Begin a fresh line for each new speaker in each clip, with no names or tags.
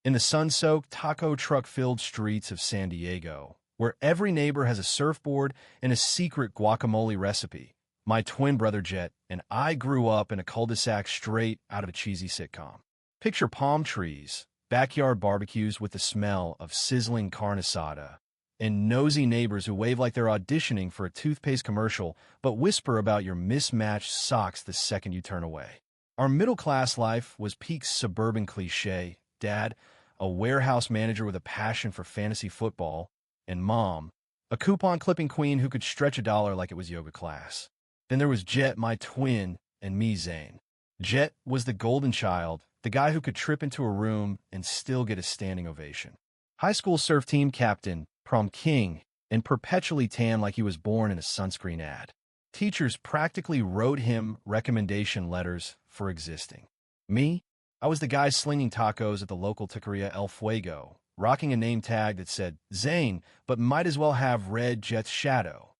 in the sun-soaked, taco truck-filled streets of San Diego, where every neighbor has a surfboard and a secret guacamole recipe. My twin brother Jet and I grew up in a cul-de-sac straight out of a cheesy sitcom. Picture palm trees, backyard barbecues with the smell of sizzling carne asada, and nosy neighbors who wave like they're auditioning for a toothpaste commercial but whisper about your mismatched socks the second you turn away. Our middle-class life was peak suburban cliché. Dad, a warehouse manager with a passion for fantasy football, and Mom, a coupon-clipping queen who could stretch $1 like it was yoga class. Then there was Jet, my twin, and me, Zane. Jet was the golden child, the guy who could trip into a room and still get a standing ovation. High school surf team captain, prom king, and perpetually tan like he was born in a sunscreen ad. Teachers practically wrote him recommendation letters for existing. Me? I was the guy slinging tacos at the local taqueria El Fuego, rocking a name tag that said Zane, but might as well have read Jet's shadow.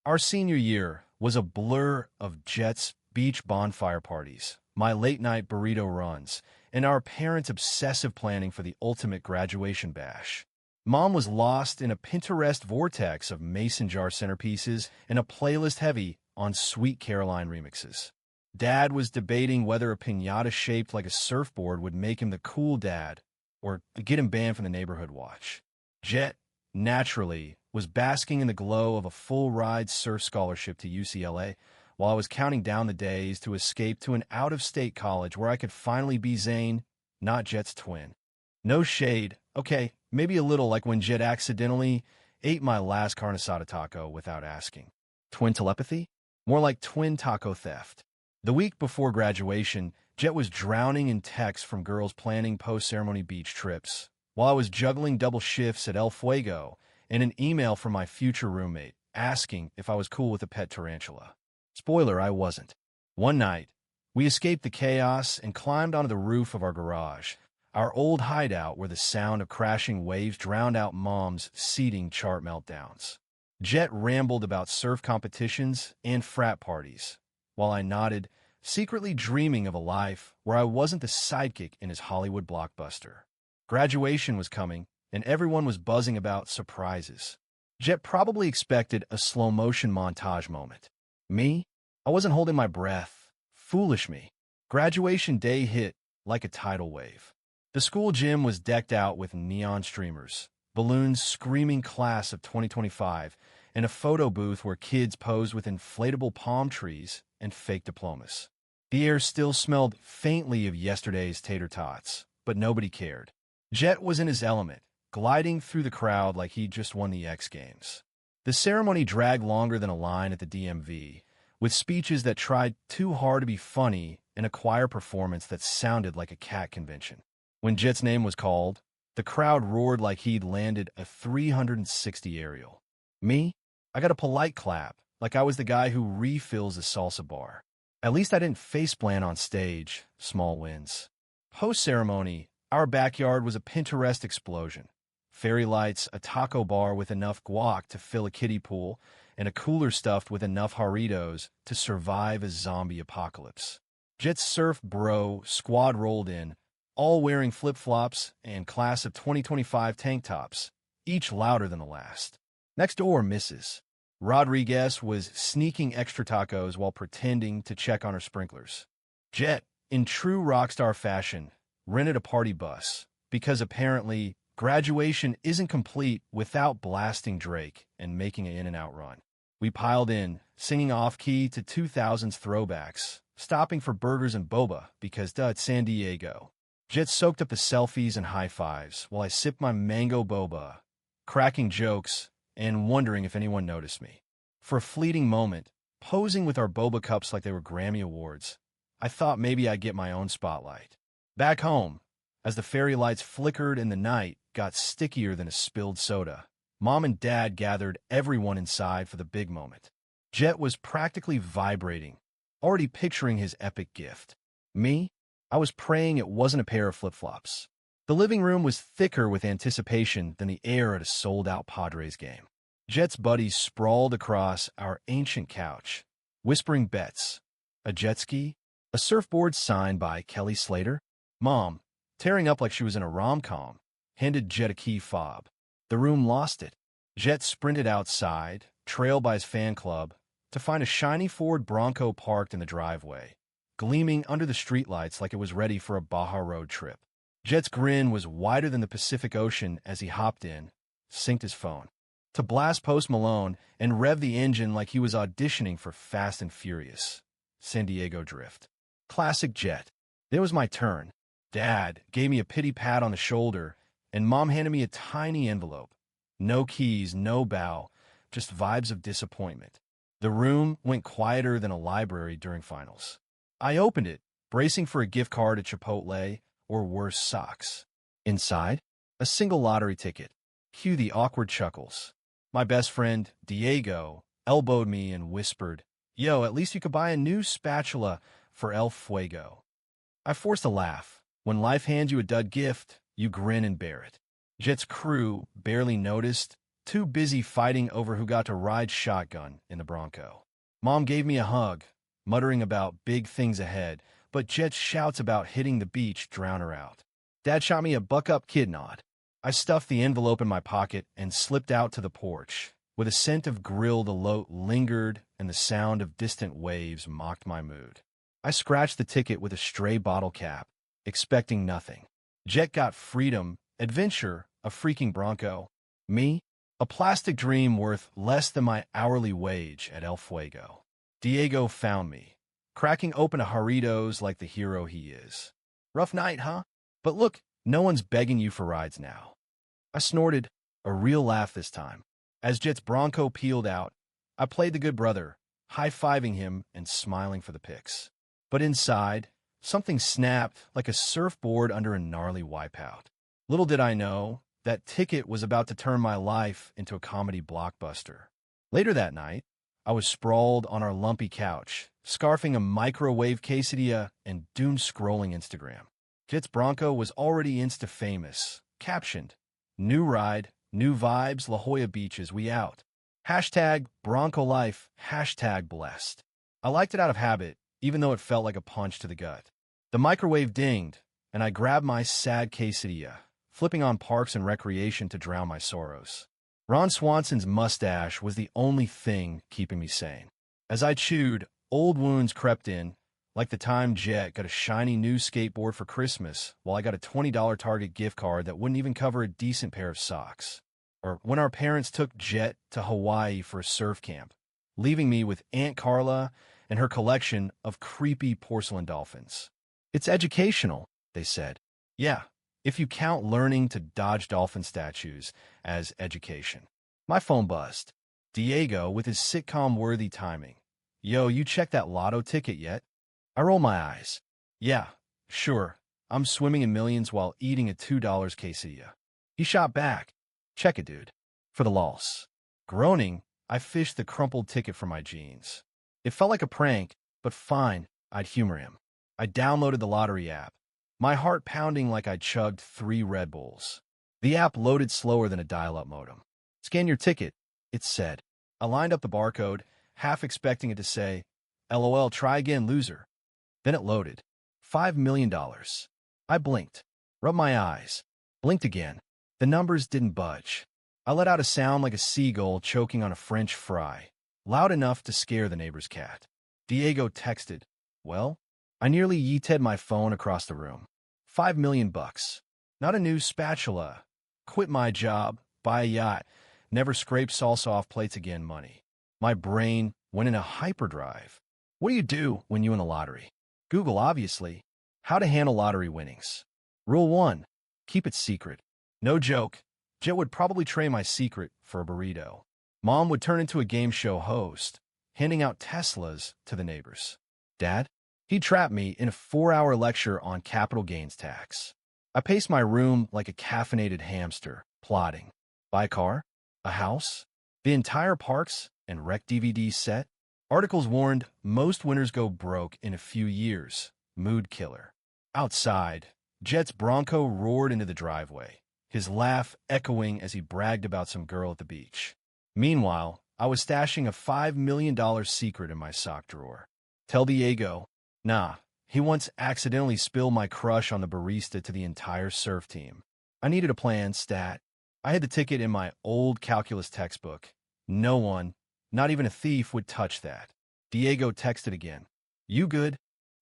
Our senior year was a blur of Jet's beach bonfire parties, my late-night burrito runs, and our parents' obsessive planning for the ultimate graduation bash. Mom was lost in a Pinterest vortex of mason jar centerpieces and a playlist heavy on Sweet Caroline remixes. Dad was debating whether a piñata shaped like a surfboard would make him the cool dad or get him banned from the neighborhood watch. Jet, naturally, was basking in the glow of a full-ride surf scholarship to UCLA while I was counting down the days to escape to an out-of-state college where I could finally be Zane, not Jet's twin. No shade. Okay, maybe a little, like when Jet accidentally ate my last carne asada taco without asking. Twin telepathy? More like twin taco theft. The week before graduation, Jet was drowning in texts from girls planning post-ceremony beach trips, while I was juggling double shifts at El Fuego and an email from my future roommate asking if I was cool with a pet tarantula. Spoiler, I wasn't. One night, we escaped the chaos and climbed onto the roof of our garage, our old hideout where the sound of crashing waves drowned out Mom's seating chart meltdowns. Jet rambled about surf competitions and frat parties, while I nodded, secretly dreaming of a life where I wasn't the sidekick in his Hollywood blockbuster. Graduation was coming, and everyone was buzzing about surprises. Jet probably expected a slow-motion montage moment. Me? I wasn't holding my breath. Foolish me. Graduation day hit like a tidal wave. The school gym was decked out with neon streamers, balloons screaming class of 2025, and a photo booth where kids posed with inflatable palm trees and fake diplomas. The air still smelled faintly of yesterday's tater tots, but nobody cared. Jet was in his element, gliding through the crowd like he'd just won the X Games. The ceremony dragged longer than a line at the DMV, with speeches that tried too hard to be funny and a choir performance that sounded like a cat convention. When Jet's name was called, the crowd roared like he'd landed a 360 aerial. Me? I got a polite clap, like I was the guy who refills a salsa bar. At least I didn't faceplant on stage. Small wins. Post-ceremony, our backyard was a Pinterest explosion. Fairy lights, a taco bar with enough guac to fill a kiddie pool, and a cooler stuffed with enough Jarritos to survive a zombie apocalypse. Jet's surf bro squad rolled in, all wearing flip-flops and class of 2025 tank tops, each louder than the last. Next door, Mrs. Rodriguez was sneaking extra tacos while pretending to check on her sprinklers. Jet, in true rockstar fashion, rented a party bus, because apparently graduation isn't complete without blasting Drake and making an in-and-out run. We piled in, singing off-key to 2000s throwbacks, stopping for burgers and boba because it's San Diego. Jet soaked up the selfies and high-fives while I sipped my mango boba, cracking jokes and wondering if anyone noticed me. For a fleeting moment, posing with our boba cups like they were Grammy Awards, I thought maybe I'd get my own spotlight. Back home, as the fairy lights flickered and the night got stickier than a spilled soda, Mom and Dad gathered everyone inside for the big moment. Jet was practically vibrating, already picturing his epic gift. Me? I was praying it wasn't a pair of flip-flops. The living room was thicker with anticipation than the air at a sold-out Padres game. Jet's buddies sprawled across our ancient couch, whispering bets. A jet ski? A surfboard signed by Kelly Slater? Mom, tearing up like she was in a rom-com, handed Jet a key fob. The room lost it. Jet sprinted outside, trailed by his fan club, to find a shiny Ford Bronco parked in the driveway, gleaming under the streetlights like it was ready for a Baja road trip. Jet's grin was wider than the Pacific Ocean as he hopped in, synced his phone, to blast Post Malone and rev the engine like he was auditioning for Fast and Furious. San Diego Drift. Classic Jet. It was my turn. Dad gave me a pity pat on the shoulder, and Mom handed me a tiny envelope. No keys, no bow, just vibes of disappointment. The room went quieter than a library during finals. I opened it, bracing for a gift card at Chipotle or worse, socks. Inside, a single lottery ticket. Cue the awkward chuckles. My best friend, Diego, elbowed me and whispered, "Yo, at least you could buy a new spatula for El Fuego." I forced a laugh. When life hands you a dud gift, you grin and bear it. Jet's crew barely noticed, too busy fighting over who got to ride shotgun in the Bronco. Mom gave me a hug, muttering about big things ahead, but Jet's shouts about hitting the beach drowned her out. Dad shot me a buck-up kid nod. I stuffed the envelope in my pocket and slipped out to the porch. With a scent of grill, the lote lingered, and the sound of distant waves mocked my mood. I scratched the ticket with a stray bottle cap, expecting nothing. Jet got freedom, adventure, a freaking Bronco. Me, a plastic dream worth less than my hourly wage at El Fuego. Diego found me, cracking open a Jarritos like the hero he is. Rough night, huh? But look, no one's begging you for rides now. I snorted, a real laugh this time. As Jet's Bronco peeled out, I played the good brother, high-fiving him and smiling for the pics. But inside, something snapped like a surfboard under a gnarly wipeout. Little did I know, that ticket was about to turn my life into a comedy blockbuster. Later that night, I was sprawled on our lumpy couch, scarfing a microwave quesadilla and doom-scrolling Instagram. Jet's Bronco was already Insta-famous, captioned, "New ride, new vibes, La Jolla Beaches, we out. Hashtag Bronco Life, hashtag blessed." I liked it out of habit, even though it felt like a punch to the gut. The microwave dinged, and I grabbed my sad quesadilla, flipping on Parks and Recreation to drown my sorrows. Ron Swanson's mustache was the only thing keeping me sane. As I chewed, old wounds crept in, like the time Jet got a shiny new skateboard for Christmas while I got a $20 Target gift card that wouldn't even cover a decent pair of socks. Or when our parents took Jet to Hawaii for a surf camp, leaving me with Aunt Carla and her collection of creepy porcelain dolphins. "It's educational," they said. Yeah, if you count learning to dodge dolphin statues as education. My phone buzzed. Diego with his sitcom-worthy timing. "Yo, you checked that lotto ticket yet?" I roll my eyes. "Yeah, sure. I'm swimming in millions while eating a $2 quesadilla." He shot back. "Check it, dude." For the loss. Groaning, I fished the crumpled ticket from my jeans. It felt like a prank, but fine, I'd humor him. I downloaded the lottery app, my heart pounding like I'd chugged 3 Red Bulls. The app loaded slower than a dial-up modem. "Scan your ticket," it said. I lined up the barcode, half expecting it to say, "LOL, try again, loser." Then it loaded. $5 million. I blinked, rubbed my eyes, blinked again. The numbers didn't budge. I let out a sound like a seagull choking on a French fry, loud enough to scare the neighbor's cat. Diego texted, "Well?" I nearly yeeted my phone across the room. $5 million. Not a new spatula. Quit my job, buy a yacht, never scrape salsa off plates again money. My brain went in a hyperdrive. What do when you win a lottery? Google, obviously. How to handle lottery winnings. Rule 1. Keep it secret. No joke. Jet would probably trade my secret for a burrito. Mom would turn into a game show host, handing out Teslas to the neighbors. Dad? He trapped me in a 4-hour lecture on capital gains tax. I paced my room like a caffeinated hamster, plotting. Buy a car? A house? The entire Parks and Rec DVD set? Articles warned most winners go broke in a few years. Mood killer. Outside, Jet's Bronco roared into the driveway, his laugh echoing as he bragged about some girl at the beach. Meanwhile, I was stashing a $5 million secret in my sock drawer. Tell Diego. Nah, He once accidentally spilled my crush on the barista to the entire surf team. I needed a plan, stat. I had the ticket in my old calculus textbook. No one, not even a thief, would touch that. Diego texted again. You good?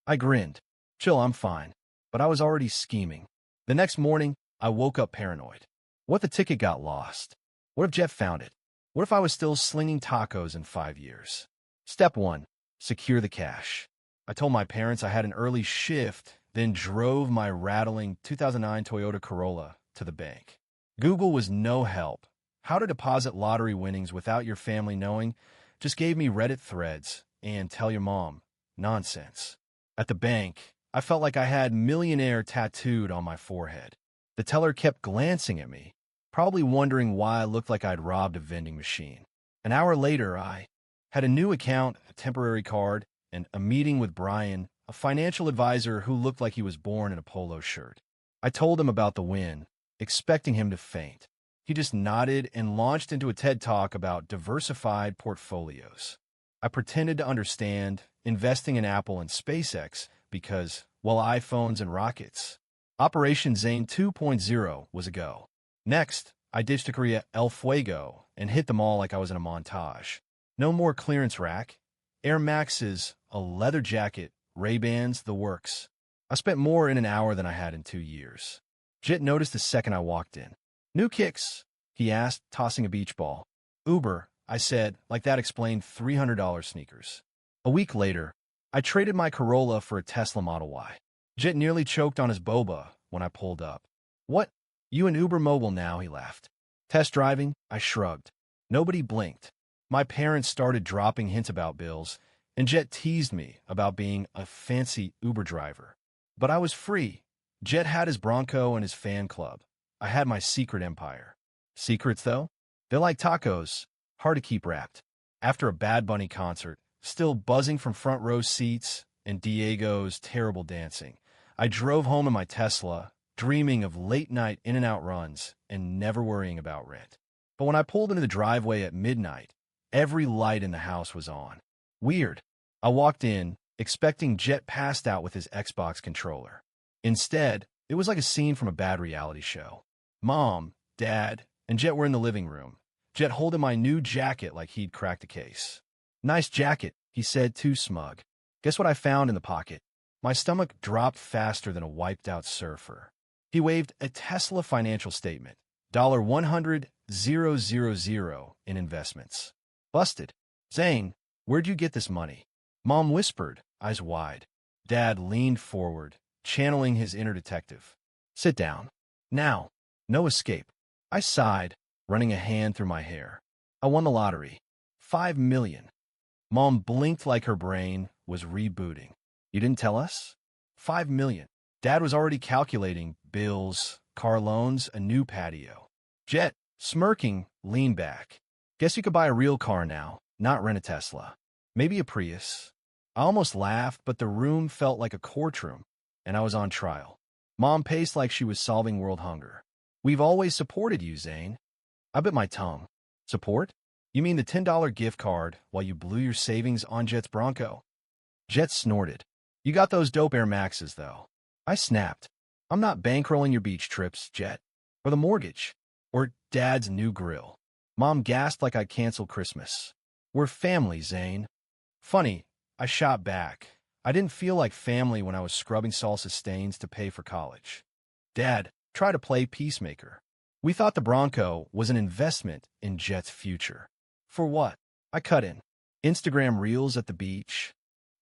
I grinned. Chill, I'm fine. But I was already scheming. The next morning, I woke up paranoid. What if the ticket got lost? What if Jet found it? What if I was still slinging tacos in 5 years? Step 1. Secure the cash. I told my parents I had an early shift, then drove my rattling 2009 Toyota Corolla to the bank. Google was no help. How to deposit lottery winnings without your family knowing just gave me Reddit threads and tell your mom nonsense. At the bank, I felt like I had millionaire tattooed on my forehead. The teller kept glancing at me, probably wondering why I looked like I'd robbed a vending machine. An hour later, I had a new account, a temporary card, and a meeting with Brian, a financial advisor who looked like he was born in a polo shirt. I told him about the win, expecting him to faint. He just nodded and launched into a TED Talk about diversified portfolios. I pretended to understand investing in Apple and SpaceX because, well, iPhones and rockets. Operation Zane 2.0 was a go. Next, I ditched a Korea El Fuego and hit them all like I was in a montage. No more clearance rack. Air Maxes, a leather jacket, Ray-Bans, the works. I spent more in an hour than I had in 2 years. Jet noticed the second I walked in. New kicks? He asked, tossing a beach ball. Uber, I said, like that explained $300 sneakers. A week later, I traded my Corolla for a Tesla Model Y. Jet nearly choked on his boba when I pulled up. What? You an Uber mobile now, he laughed. Test driving? I shrugged. Nobody blinked. My parents started dropping hints about bills, and Jet teased me about being a fancy Uber driver. But I was free. Jet had his Bronco and his fan club. I had my secret empire. Secrets, though? They're like tacos, hard to keep wrapped. After a Bad Bunny concert, still buzzing from front row seats and Diego's terrible dancing, I drove home in my Tesla, dreaming of late-night in-and-out runs and never worrying about rent. But when I pulled into the driveway at midnight, every light in the house was on. Weird. I walked in, expecting Jet passed out with his Xbox controller. Instead, it was like a scene from a bad reality show. Mom, Dad, and Jet were in the living room, Jet holding my new jacket like he'd cracked a case. Nice jacket, he said, too smug. Guess what I found in the pocket? My stomach dropped faster than a wiped-out surfer. He waved a Tesla financial statement, $100,000 in investments. Busted. Zane, where'd you get this money? Mom whispered, eyes wide. Dad leaned forward, channeling his inner detective. Sit down. Now. No escape. I sighed, running a hand through my hair. I won the lottery. $5 million. Mom blinked like her brain was rebooting. You didn't tell us? $5 million. Dad was already calculating bills, car loans, a new patio. Jet, smirking, leaned back. Guess you could buy a real car now, not rent a Tesla. Maybe a Prius. I almost laughed, but the room felt like a courtroom, and I was on trial. Mom paced like she was solving world hunger. We've always supported you, Zane. I bit my tongue. Support? You mean the $10 gift card while you blew your savings on Jet's Bronco? Jet snorted. You got those dope Air Maxes, though. I snapped. I'm not bankrolling your beach trips, Jet. Or the mortgage. Or Dad's new grill. Mom gasped like I'd canceled Christmas. We're family, Zane. Funny, I shot back. I didn't feel like family when I was scrubbing salsa stains to pay for college. Dad, try to play peacemaker. We thought the Bronco was an investment in Jet's future. For what? I cut in. Instagram reels at the beach.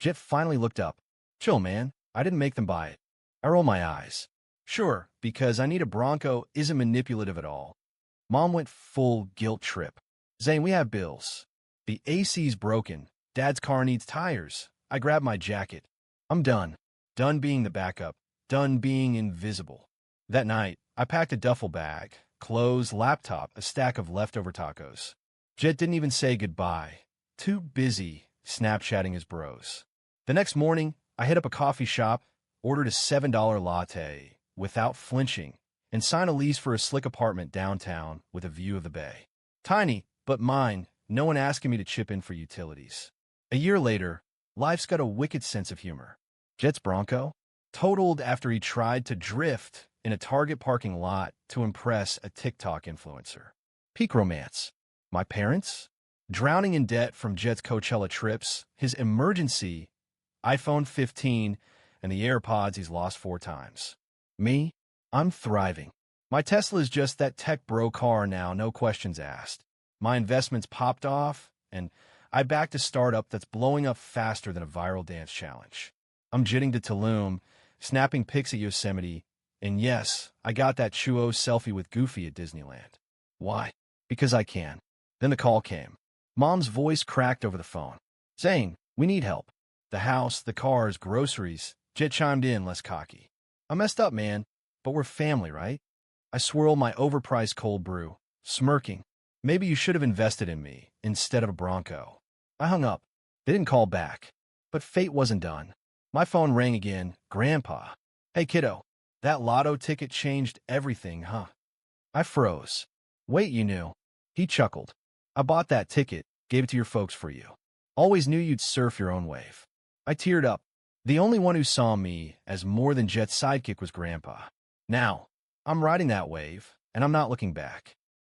Jet finally looked up. Chill, man. I didn't make them buy it. I roll my eyes. Sure, because I need a Bronco isn't manipulative at all. Mom went full guilt trip. Zane, we have bills. The AC's broken. Dad's car needs tires. I grabbed my jacket. I'm done. Done being the backup. Done being invisible. That night, I packed a duffel bag, clothes, laptop, a stack of leftover tacos. Jet didn't even say goodbye. Too busy Snapchatting his bros. The next morning, I hit up a coffee shop, ordered a $7 latte without flinching, and signed a lease for a slick apartment downtown with a view of the bay. Tiny, but mine, no one asking me to chip in for utilities. A year later, life's got a wicked sense of humor. Jet's Bronco? Totaled after he tried to drift in a Target parking lot to impress a TikTok influencer. Peak romance. My parents? Drowning in debt from Jet's Coachella trips, his emergency iPhone 15, and the AirPods he's lost 4 times. Me? I'm thriving. My Tesla is just that tech bro car now, no questions asked. My investments popped off, and I backed a startup that's blowing up faster than a viral dance challenge. I'm jitting to Tulum, snapping pics at Yosemite, and yes, I got that Chuo selfie with Goofy at Disneyland. Why? Because I can. Then the call came. Mom's voice cracked over the phone, saying, "We need help. The house, the cars, groceries." Jet chimed in, less cocky. "I messed up, man, but we're family, right?" I swirled my overpriced cold brew, smirking. Maybe you should have invested in me instead of a Bronco. I hung up. They didn't call back. But fate wasn't done. My phone rang again. Grandpa. "Hey, kiddo. That lotto ticket changed everything, huh?" I froze. "Wait, you knew." He chuckled. "I bought that ticket, gave it to your folks for you. Always knew you'd surf your own wave." I teared up. The only one who saw me as more than Jet's sidekick was Grandpa. Now, I'm riding that wave, and I'm not looking back.